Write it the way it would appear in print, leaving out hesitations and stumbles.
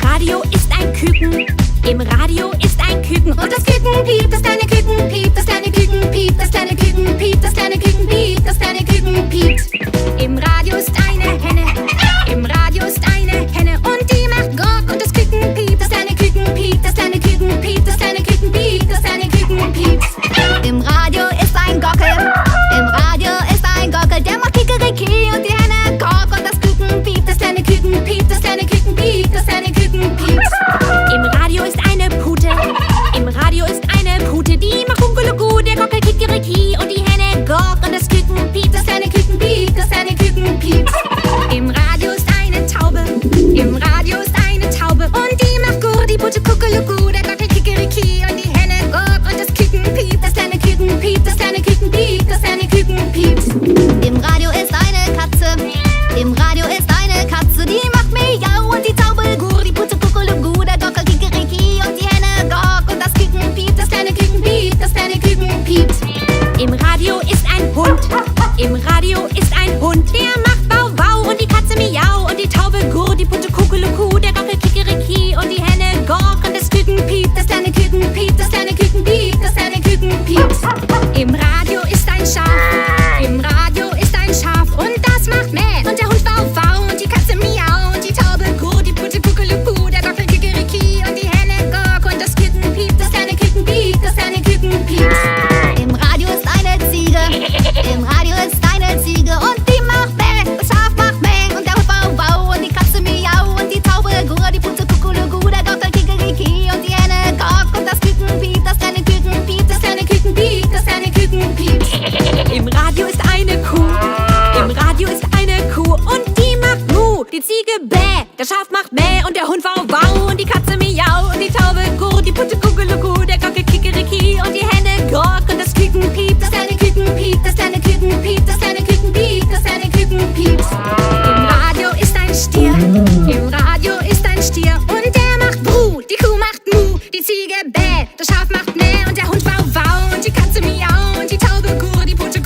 Radio ist ein Küken, im Radio ist ein Küken. Und das Küken piept, das kleine Küken piept, das kleine Küken piept, das kleine Küken piept, das kleine Küken piept, das kleine Küken piept. Im Radio ist eine Henne, im Radio ist eine Henne und die macht Gok und das Küken piept, das kleine Küken piept, das kleine Küken piept, das kleine Küken piept, das kleine Küken piept. Im Radio ist ein Gockel, im Radio ist ein Gockel, der macht Kikeriki und die Henne Gok und das Küken piept, das kleine Küken piept, das kleine Küken piept, das kleine Küken piept. Im Radio ist eine Pute, im Radio ist eine Pute, die macht Kunkuluku, der Gockel Kikeriki und die Henne Gok und das Küken piept, das kleine Küken piept, das kleine Küken piept. Im Radio ist eine Taube, im Radio ist eine Taube und die macht Gur, die Pute Kuckuluku, der Gockel Kikeriki und die Henne Gok und das Küken piept, das kleine Küken piept, das kleine Küken piept, das kleine Küken piept. Im Radio ist eine Katze, im Radio ist eine Katze, die macht Miau und die Taube Gur, die Pute Kuckuluku, der Gockel Kikeriki und die Henne Gok und das Küken piept, das kleine Küken piept, das kleine Küken piept. Im Radio ist ein Hund, im Radio ist ein Hund, der macht Bau Bau und die Katze Miau und die Taube Gur, die Pute Kuckuluku, der Gockel Kikeriki und die Henne Gok und das Küken piept, das kleine Küken piept, das kleine Küken piept, das kleine Küken piept. Im Radio ist ein Schaf, im Radio ist ein Schaf und das macht Mäh und der Hund Bau Bau und die Katze Miau und die Taube Gur, die Pute Kuckuluku, der Gockel Kikeriki und die Henne Gok und das Küken piept, das kleine Küken piept, das kleine Küken piept. Im Radio ist eine Ziege, im Radio ist eine Ziege und die macht Mäh, das Schaf macht Mäh und der Hund Bau Bau und die Katze Miau und die Taube Gur, die Pute Kuckuluku, der Gockel Kikeriki und die Henne Gok und das Küken piept, das kleine Küken piept, das kleine Küken piept, das kleine Küken piept. Im Radio ist eine Kuh, im Radio ist eine Kuh und die macht Mu, die Ziege Bäh, der Schaf macht Mäh und der Hund Wow Wow und die Katze Miau und die Taube Gur, die Pute Kuckuluku, der Gockel Kikeriki und die Henne Gok und das Küken piept, das kleine Küken piept, das kleine Küken piept, das kleine Küken piept, das kleine Küken piept. Im Radio ist ein Stier, im Radio ist ein Stier und der macht Bru, die Kuh macht Mu, die Ziege Bäh, das Schaf macht Mäh und der Hund Wow Wow und die Katze Miau und die Taube Gur, die Pute